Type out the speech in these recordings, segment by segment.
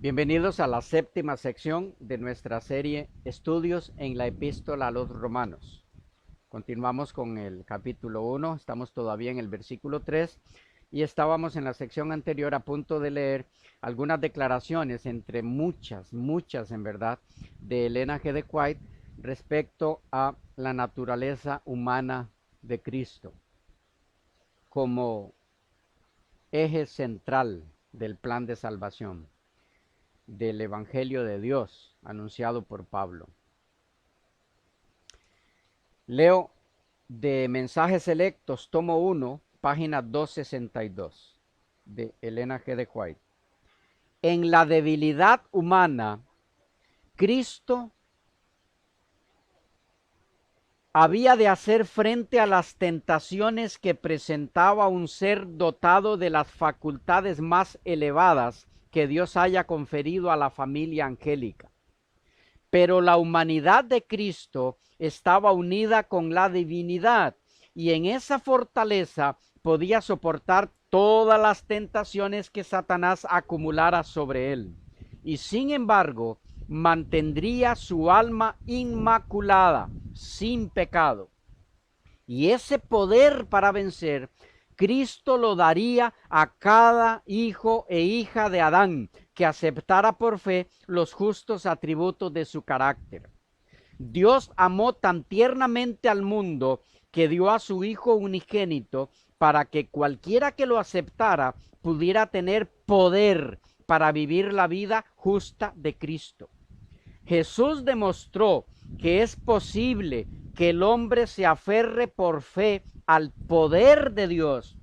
Bienvenidos a la séptima sección de nuestra serie Estudios en la Epístola a los Romanos. Continuamos con el capítulo 1, estamos todavía en el versículo 3 y estábamos en la sección anterior a punto de leer algunas declaraciones, entre muchas en verdad, de Elena G. de White respecto a la naturaleza humana de Cristo como eje central del plan de salvación del Evangelio de Dios anunciado por Pablo. Leo de Mensajes Selectos, tomo 1, página 262, de Elena G. de White. En la debilidad humana, Cristo había de hacer frente a las tentaciones que presentaba un ser dotado de las facultades más elevadas que Dios haya conferido a la familia angélica. Pero la humanidad de Cristo estaba unida con la divinidad y en esa fortaleza podía soportar todas las tentaciones que Satanás acumulara sobre él. Y sin embargo, mantendría su alma inmaculada, sin pecado. Y ese poder para vencer, Cristo lo daría a cada hijo e hija de Adán que aceptara por fe los justos atributos de su carácter. Dios amó tan tiernamente al mundo que dio a su Hijo unigénito para que cualquiera que lo aceptara pudiera tener poder para vivir la vida justa de Cristo. Jesús demostró que es posible que el hombre se aferre por fe al poder de Dios.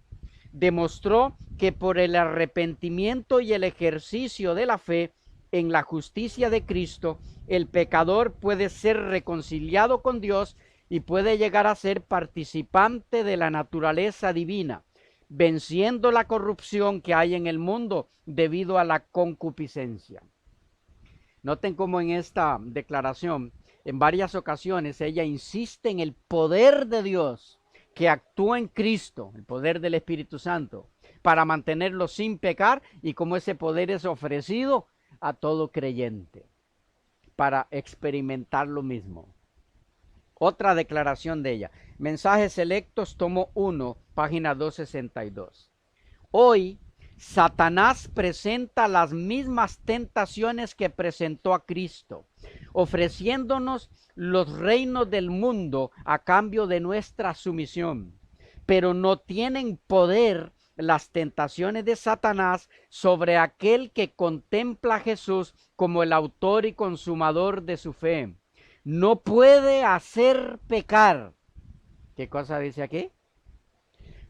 Demostró que por el arrepentimiento y el ejercicio de la fe en la justicia de Cristo, el pecador puede ser reconciliado con Dios y puede llegar a ser participante de la naturaleza divina, venciendo la corrupción que hay en el mundo debido a la concupiscencia. Noten cómo en esta declaración, en varias ocasiones, ella insiste en el poder de Dios que actúa en Cristo, el poder del Espíritu Santo, para mantenerlo sin pecar, y cómo ese poder es ofrecido a todo creyente para experimentar lo mismo. Otra declaración de ella, Mensajes Selectos, tomo 1, página 262. Hoy, Satanás presenta las mismas tentaciones que presentó a Cristo, ofreciéndonos los reinos del mundo a cambio de nuestra sumisión, pero no tienen poder las tentaciones de Satanás sobre aquel que contempla a Jesús como el autor y consumador de su fe. No puede hacer pecar. ¿Qué cosa dice aquí?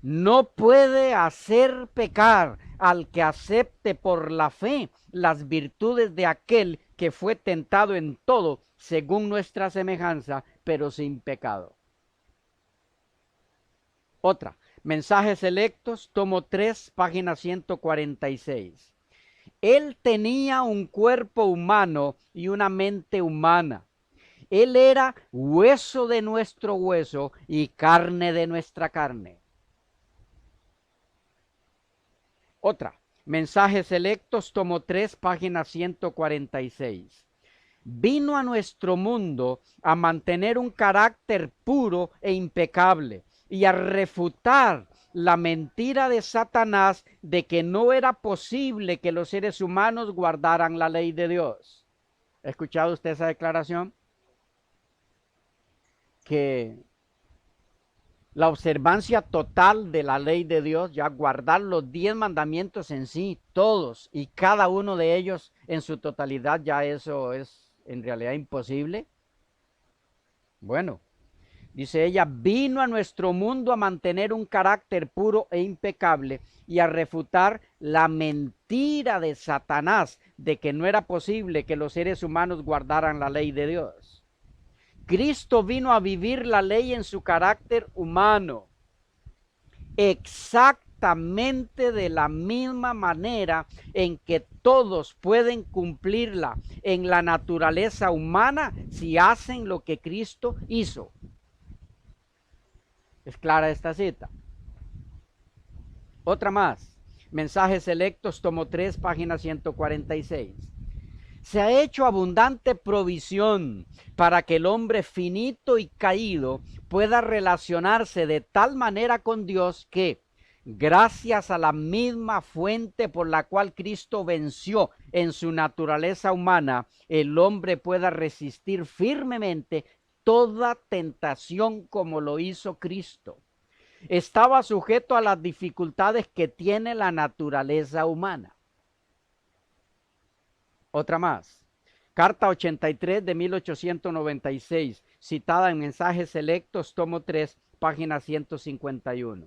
No puede hacer pecar al que acepte por la fe las virtudes de aquel que fue tentado en todo según nuestra semejanza, pero sin pecado. Otra, Mensajes Selectos, tomo 3, página 146. Él tenía un cuerpo humano y una mente humana. Él era hueso de nuestro hueso y carne de nuestra carne. Otra, Mensajes Selectos, tomo 3, página 146. Vino a nuestro mundo a mantener un carácter puro e impecable y a refutar la mentira de Satanás de que no era posible que los seres humanos guardaran la ley de Dios. ¿Ha escuchado usted esa declaración? Que la observancia total de la ley de Dios, ya guardar los 10 mandamientos en sí, todos y cada uno de ellos en su totalidad, ya eso es en realidad imposible. Bueno, dice ella, vino a nuestro mundo a mantener un carácter puro e impecable y a refutar la mentira de Satanás de que no era posible que los seres humanos guardaran la ley de Dios. Cristo vino a vivir la ley en su carácter humano, exacto exactamente de la misma manera en que todos pueden cumplirla en la naturaleza humana si hacen lo que Cristo hizo. ¿Es clara esta cita? Otra más. Mensajes Selectos, tomo 3, página 146. Se ha hecho abundante provisión para que el hombre finito y caído pueda relacionarse de tal manera con Dios que, gracias a la misma fuente por la cual Cristo venció en su naturaleza humana, el hombre pueda resistir firmemente toda tentación como lo hizo Cristo. Estaba sujeto a las dificultades que tiene la naturaleza humana. Otra más. Carta 83 de 1896, citada en Mensajes Selectos, tomo 3, página 151.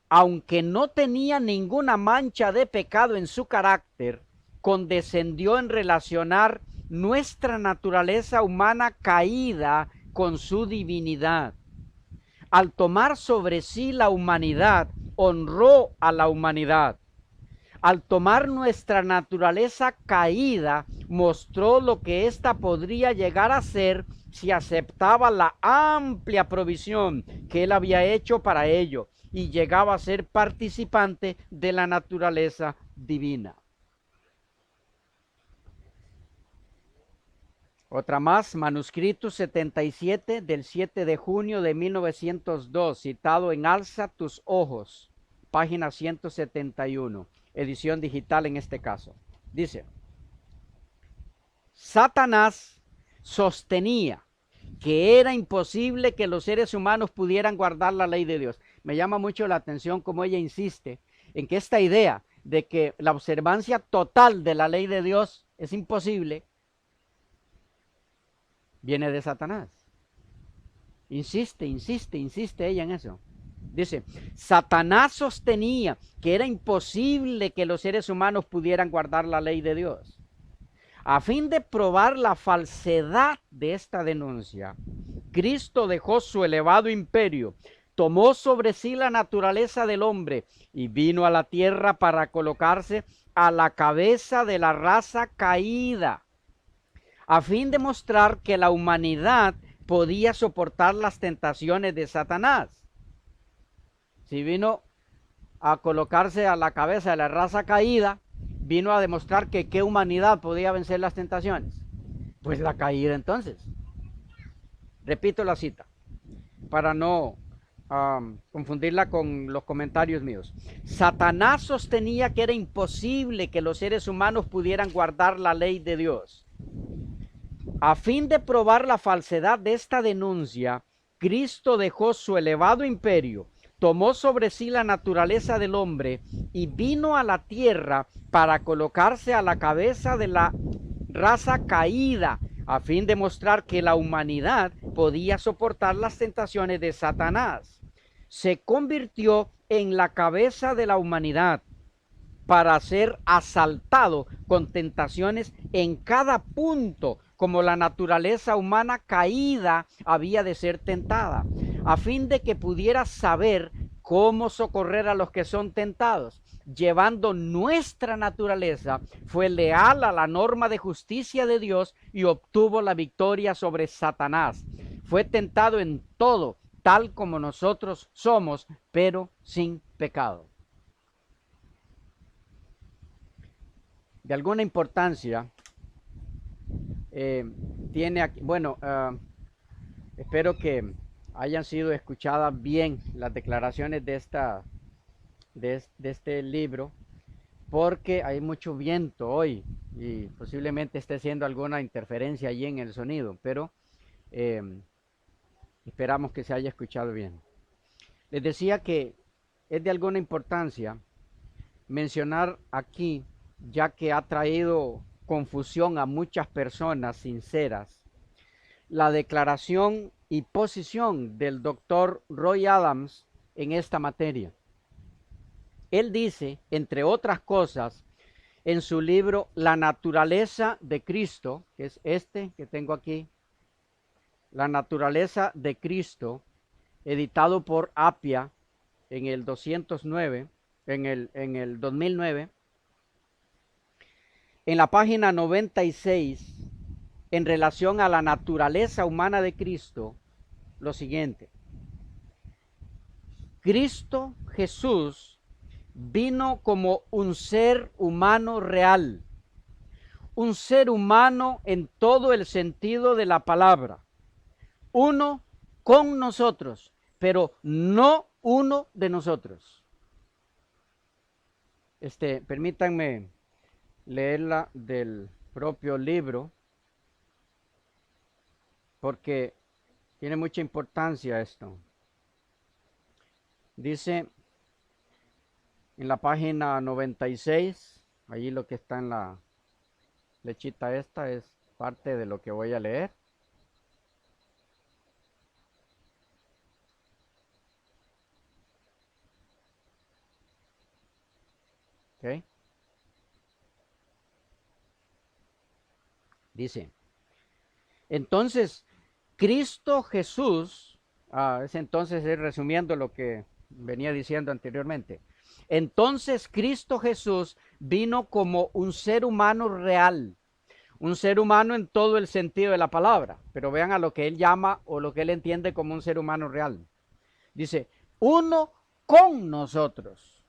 Aunque no tenía ninguna mancha de pecado en su carácter, condescendió en relacionar nuestra naturaleza humana caída con su divinidad. Al tomar sobre sí la humanidad, honró a la humanidad. Al tomar nuestra naturaleza caída, mostró lo que ésta podría llegar a ser si aceptaba la amplia provisión que él había hecho para ello y llegaba a ser participante de la naturaleza divina. Otra más, manuscrito 77 del 7 de junio de 1902, citado en Alza tus ojos, página 171, edición digital en este caso. Dice, Satanás sostenía que era imposible que los seres humanos pudieran guardar la ley de Dios. Me llama mucho la atención cómo ella insiste en que esta idea de que la observancia total de la ley de Dios es imposible, viene de Satanás. Insiste ella en eso. Dice, Satanás sostenía que era imposible que los seres humanos pudieran guardar la ley de Dios. A fin de probar la falsedad de esta denuncia, Cristo dejó su elevado imperio, tomó sobre sí la naturaleza del hombre y vino a la tierra para colocarse a la cabeza de la raza caída, a fin de mostrar que la humanidad podía soportar las tentaciones de Satanás. Si vino a colocarse a la cabeza de la raza caída, vino a demostrar que qué humanidad podía vencer las tentaciones. Pues la caída entonces. Repito la cita, para no confundirla con los comentarios míos. Satanás sostenía que era imposible que los seres humanos pudieran guardar la ley de Dios. A fin de probar la falsedad de esta denuncia, Cristo dejó su elevado imperio, tomó sobre sí la naturaleza del hombre y vino a la tierra para colocarse a la cabeza de la raza caída, a fin de mostrar que la humanidad podía soportar las tentaciones de Satanás. Se convirtió en la cabeza de la humanidad para ser asaltado con tentaciones en cada punto, como la naturaleza humana caída había de ser tentada, a fin de que pudiera saber cómo socorrer a los que son tentados. Llevando nuestra naturaleza, fue leal a la norma de justicia de Dios y obtuvo la victoria sobre Satanás. Fue tentado en todo, tal como nosotros somos, pero sin pecado. De alguna importancia tiene aquí, bueno, espero que hayan sido escuchadas bien las declaraciones de este libro, porque hay mucho viento hoy y posiblemente esté siendo alguna interferencia allí en el sonido, pero esperamos que se haya escuchado bien. Les decía que es de alguna importancia mencionar aquí, ya que ha traído confusión a muchas personas sinceras, la declaración y posición del doctor Roy Adams en esta materia. Él dice, entre otras cosas, en su libro La naturaleza de Cristo, que es este que tengo aquí, La naturaleza de Cristo, editado por Apia, en el 209, en el 2009, en la página 96, en relación a la naturaleza humana de Cristo, lo siguiente. Cristo Jesús vino como un ser humano real, un ser humano en todo el sentido de la palabra, uno con nosotros, pero no uno de nosotros. Permítanme leerla del propio libro, porque tiene mucha importancia esto. Dice en la página 96, allí lo que está en la flechita esta es parte de lo que voy a leer. ¿Okay? Dice, entonces, Cristo Jesús, entonces es resumiendo lo que venía diciendo anteriormente. Entonces, Cristo Jesús vino como un ser humano real, un ser humano en todo el sentido de la palabra, pero vean a lo que él llama o lo que él entiende como un ser humano real. Dice, uno con nosotros,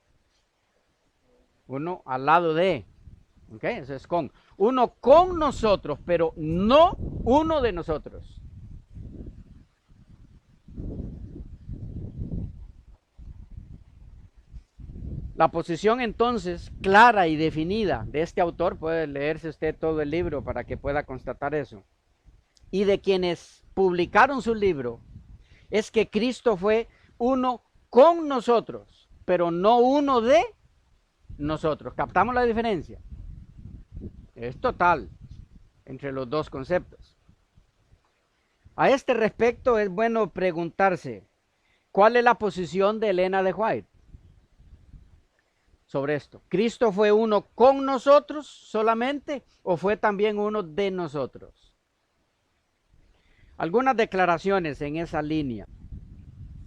uno al lado de, ¿ok? Eso es con. Uno con nosotros, pero no uno de nosotros. La posición entonces clara y definida de este autor, puede leerse usted todo el libro para que pueda constatar eso, y de quienes publicaron su libro, es que Cristo fue uno con nosotros, pero no uno de nosotros. ¿Captamos la diferencia? Es total entre los dos conceptos. A este respecto es bueno preguntarse, ¿cuál es la posición de Elena de White sobre esto? ¿Cristo fue uno con nosotros solamente o fue también uno de nosotros? Algunas declaraciones en esa línea.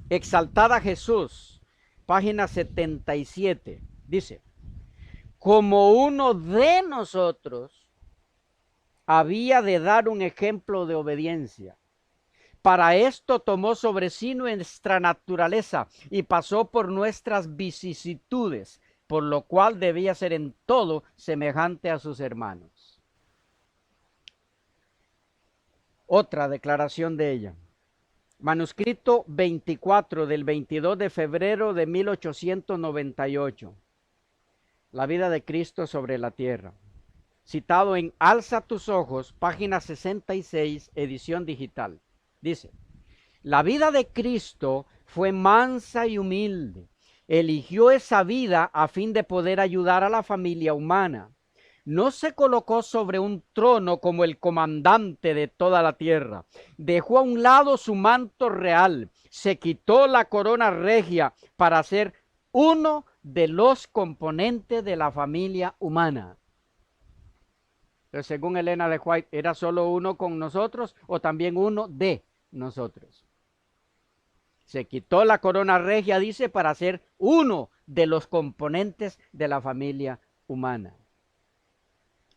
Exaltada Jesús, página 77, dice, como uno de nosotros había de dar un ejemplo de obediencia. Para esto tomó sobre sí nuestra naturaleza y pasó por nuestras vicisitudes, por lo cual debía ser en todo semejante a sus hermanos. Otra declaración de ella. Manuscrito 24 del 22 de febrero de 1898. La vida de Cristo sobre la tierra. Citado en Alza tus ojos, página 66, edición digital. Dice, la vida de Cristo fue mansa y humilde. Eligió esa vida a fin de poder ayudar a la familia humana. No se colocó sobre un trono como el comandante de toda la tierra. Dejó a un lado su manto real. Se quitó la corona regia para ser uno de los componentes de la familia humana. Pero según Elena de White, ¿era solo uno con nosotros o también uno de nosotros? Se quitó la corona regia, dice, para ser uno de los componentes de la familia humana.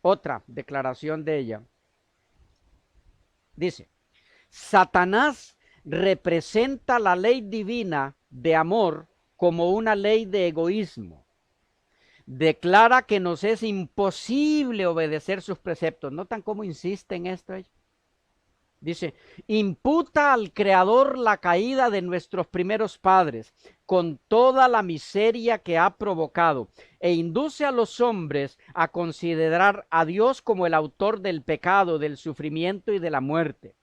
Otra declaración de ella. Dice, Satanás representa la ley divina de amor como una ley de egoísmo. Declara que nos es imposible obedecer sus preceptos. ¿Notan cómo insiste en esto ella? Dice, imputa al Creador la caída de nuestros primeros padres con toda la miseria que ha provocado e induce a los hombres a considerar a Dios como el autor del pecado, del sufrimiento y de la muerte.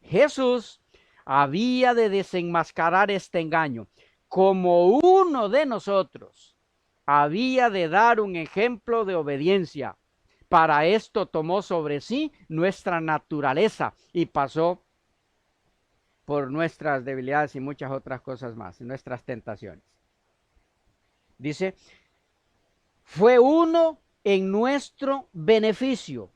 Jesús había de desenmascarar este engaño. Como uno de nosotros, había de dar un ejemplo de obediencia. Para esto tomó sobre sí nuestra naturaleza y pasó por nuestras debilidades y muchas otras cosas más, nuestras tentaciones. Dice, fue uno en nuestro beneficio.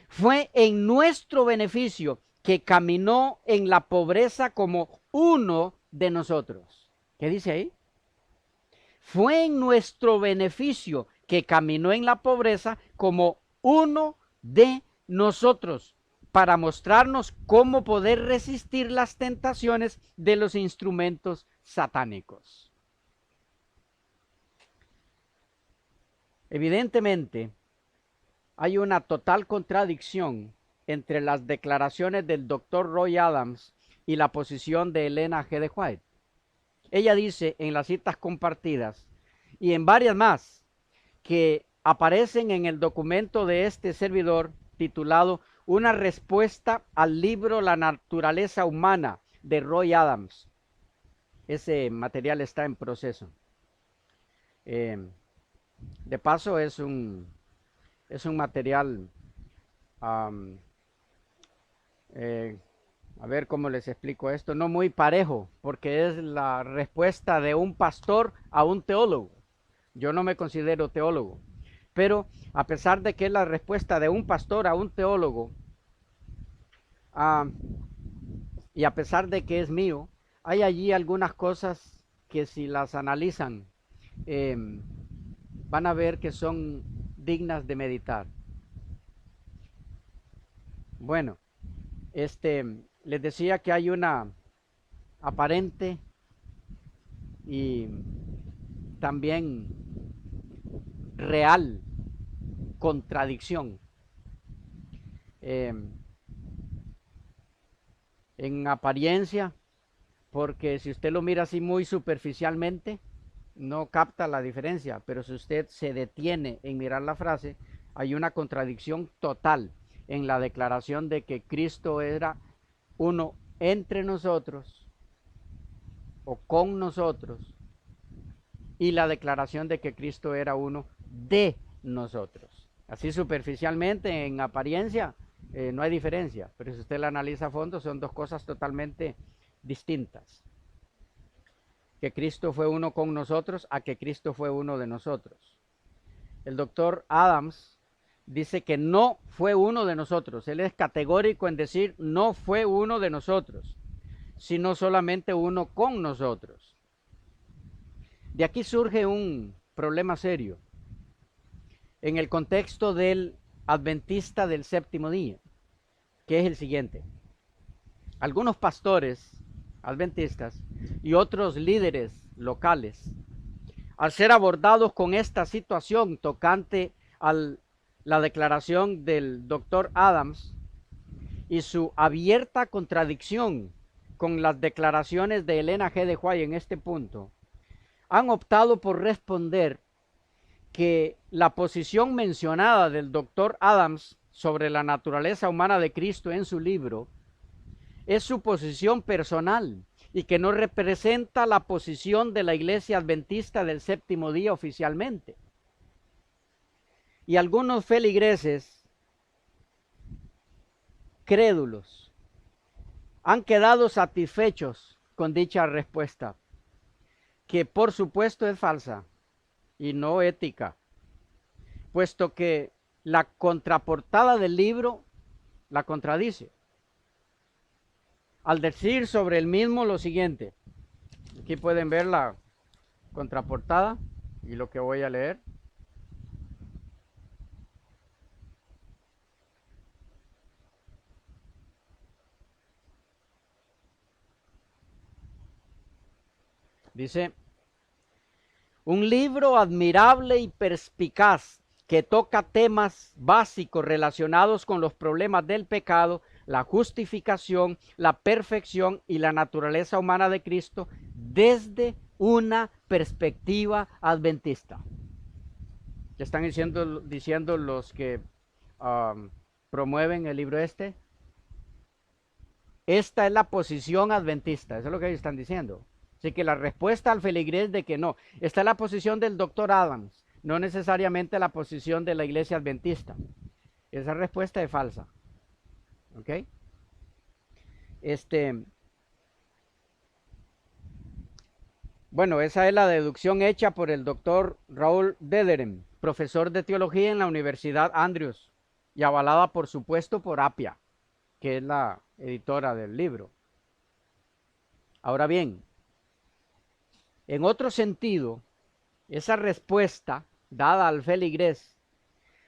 Fue en nuestro beneficio que caminó en la pobreza como uno de nosotros. ¿Qué dice ahí? Fue en nuestro beneficio que caminó en la pobreza como uno de nosotros, para mostrarnos cómo poder resistir las tentaciones de los instrumentos satánicos. Evidentemente, hay una total contradicción entre las declaraciones del Dr. Roy Adams y la posición de Elena G. de White. Ella dice en las citas compartidas y en varias más que aparecen en el documento de este servidor titulado Una respuesta al libro La naturaleza humana de Roy Adams. Ese material está en proceso. De paso es un material, a ver cómo les explico esto, no muy parejo, porque es la respuesta de un pastor a un teólogo. Yo no me considero teólogo, pero a pesar de que es la respuesta de un pastor a un teólogo, y a pesar de que es mío, hay allí algunas cosas que si las analizan, van a ver que son dignas de meditar. Bueno, les decía que hay una aparente y también real contradicción en apariencia, porque si usted lo mira así muy superficialmente, no capta la diferencia, pero si usted se detiene en mirar la frase, hay una contradicción total en la declaración de que Cristo era uno entre nosotros o con nosotros, y la declaración de que Cristo era uno de nosotros. Así superficialmente, en apariencia, no hay diferencia, pero si usted la analiza a fondo, son dos cosas totalmente distintas. Que Cristo fue uno con nosotros a que Cristo fue uno de nosotros. El doctor Adams dice que no fue uno de nosotros. Él es categórico en decir no fue uno de nosotros, sino solamente uno con nosotros. De aquí surge un problema serio en el contexto del adventista del séptimo día, que es el siguiente. Algunos pastores adventistas y otros líderes locales, al ser abordados con esta situación tocante a la declaración del doctor Adams y su abierta contradicción con las declaraciones de Elena G. de White en este punto, han optado por responder que la posición mencionada del doctor Adams sobre la naturaleza humana de Cristo en su libro es su posición personal y que no representa la posición de la Iglesia Adventista del séptimo día oficialmente. Y algunos feligreses crédulos han quedado satisfechos con dicha respuesta, que por supuesto es falsa y no ética, puesto que la contraportada del libro la contradice, al decir sobre el mismo lo siguiente. Aquí pueden ver la contraportada y lo que voy a leer. Dice: un libro admirable y perspicaz que toca temas básicos relacionados con los problemas del pecado, la justificación, la perfección y la naturaleza humana de Cristo desde una perspectiva adventista. ¿Qué están diciendo los que promueven el libro este? Esta es la posición adventista, eso es lo que ellos están diciendo. Así que la respuesta al feligrés de que no, esta es la posición del doctor Adams, no necesariamente la posición de la iglesia adventista. Esa respuesta es falsa. ¿Ok? Bueno, esa es la deducción hecha por el doctor Raúl Dederen, profesor de teología en la Universidad Andrews y avalada por supuesto por Apia, que es la editora del libro. Ahora bien, En otro sentido, esa respuesta dada al feligrés,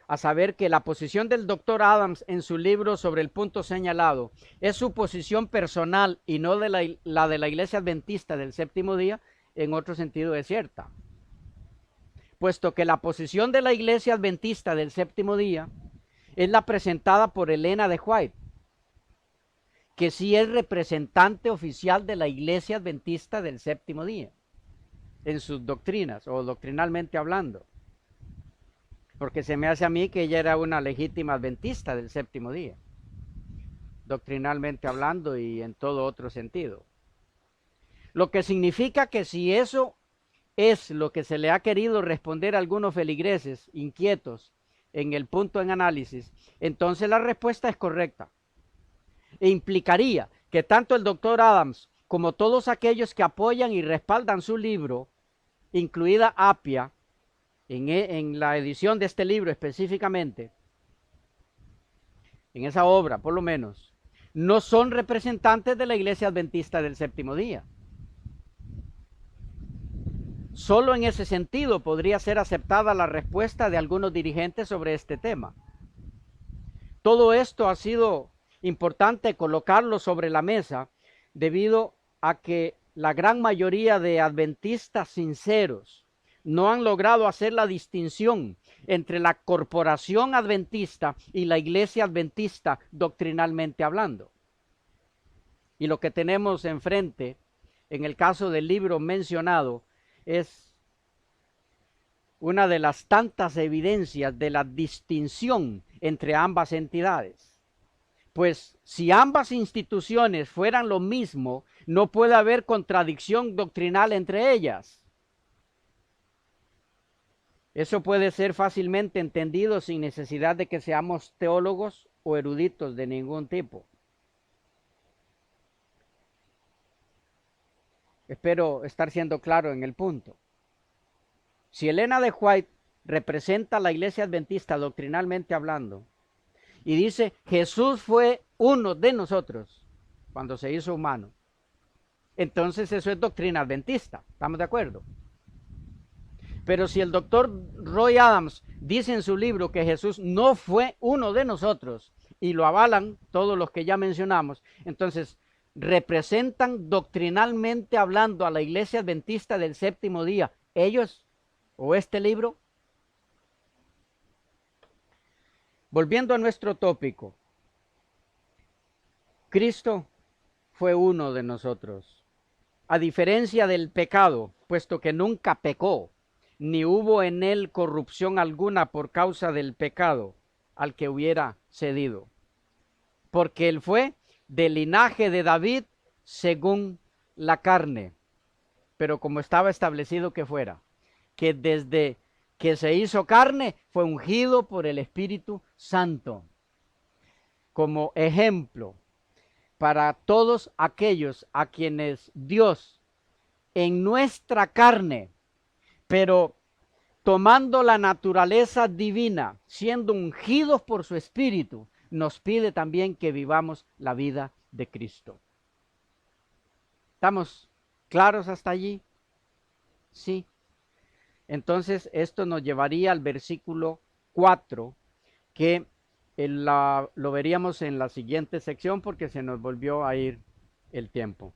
a saber que la posición del doctor Adams en su libro sobre el punto señalado es su posición personal y no de la de la Iglesia Adventista del Séptimo Día, en otro sentido es cierta, puesto que la posición de la Iglesia Adventista del Séptimo Día es la presentada por Elena de White, que sí es representante oficial de la Iglesia Adventista del Séptimo Día en sus doctrinas o doctrinalmente hablando, porque se me hace a mí que ella era una legítima adventista del Séptimo Día, doctrinalmente hablando y en todo otro sentido. Lo que significa que si eso es lo que se le ha querido responder a algunos feligreses inquietos en el punto en análisis, entonces la respuesta es correcta. E implicaría que tanto el doctor Adams como todos aquellos que apoyan y respaldan su libro, incluida Apia, en la edición de este libro específicamente, en esa obra por lo menos, no son representantes de la Iglesia Adventista del Séptimo Día. Solo en ese sentido podría ser aceptada la respuesta de algunos dirigentes sobre este tema. Todo esto ha sido importante colocarlo sobre la mesa debido a que la gran mayoría de adventistas sinceros no han logrado hacer la distinción entre la corporación adventista y la iglesia adventista doctrinalmente hablando. Y lo que tenemos enfrente, en el caso del libro mencionado, es una de las tantas evidencias de la distinción entre ambas entidades. Pues si ambas instituciones fueran lo mismo, no puede haber contradicción doctrinal entre ellas. Eso puede ser fácilmente entendido sin necesidad de que seamos teólogos o eruditos de ningún tipo. Espero estar siendo claro en el punto. Si Elena de White representa a la iglesia adventista doctrinalmente hablando y dice Jesús fue uno de nosotros cuando se hizo humano, entonces eso es doctrina adventista. ¿Estamos de acuerdo? Pero si el doctor Roy Adams dice en su libro que Jesús no fue uno de nosotros y lo avalan todos los que ya mencionamos, entonces representan doctrinalmente hablando a la iglesia adventista del séptimo día, ellos o este libro. Volviendo a nuestro tópico, Cristo fue uno de nosotros, a diferencia del pecado, puesto que nunca pecó, ni hubo en él corrupción alguna por causa del pecado al que hubiera cedido, porque él fue del linaje de David según la carne, pero como estaba establecido que fuera, que desde que se hizo carne fue ungido por el Espíritu Santo como ejemplo para todos aquellos a quienes Dios en nuestra carne, pero tomando la naturaleza divina, siendo ungidos por su Espíritu, nos pide también que vivamos la vida de Cristo. ¿Estamos claros hasta allí? Sí. Entonces esto nos llevaría al versículo 4, que lo veríamos en la siguiente sección porque se nos volvió a ir el tiempo.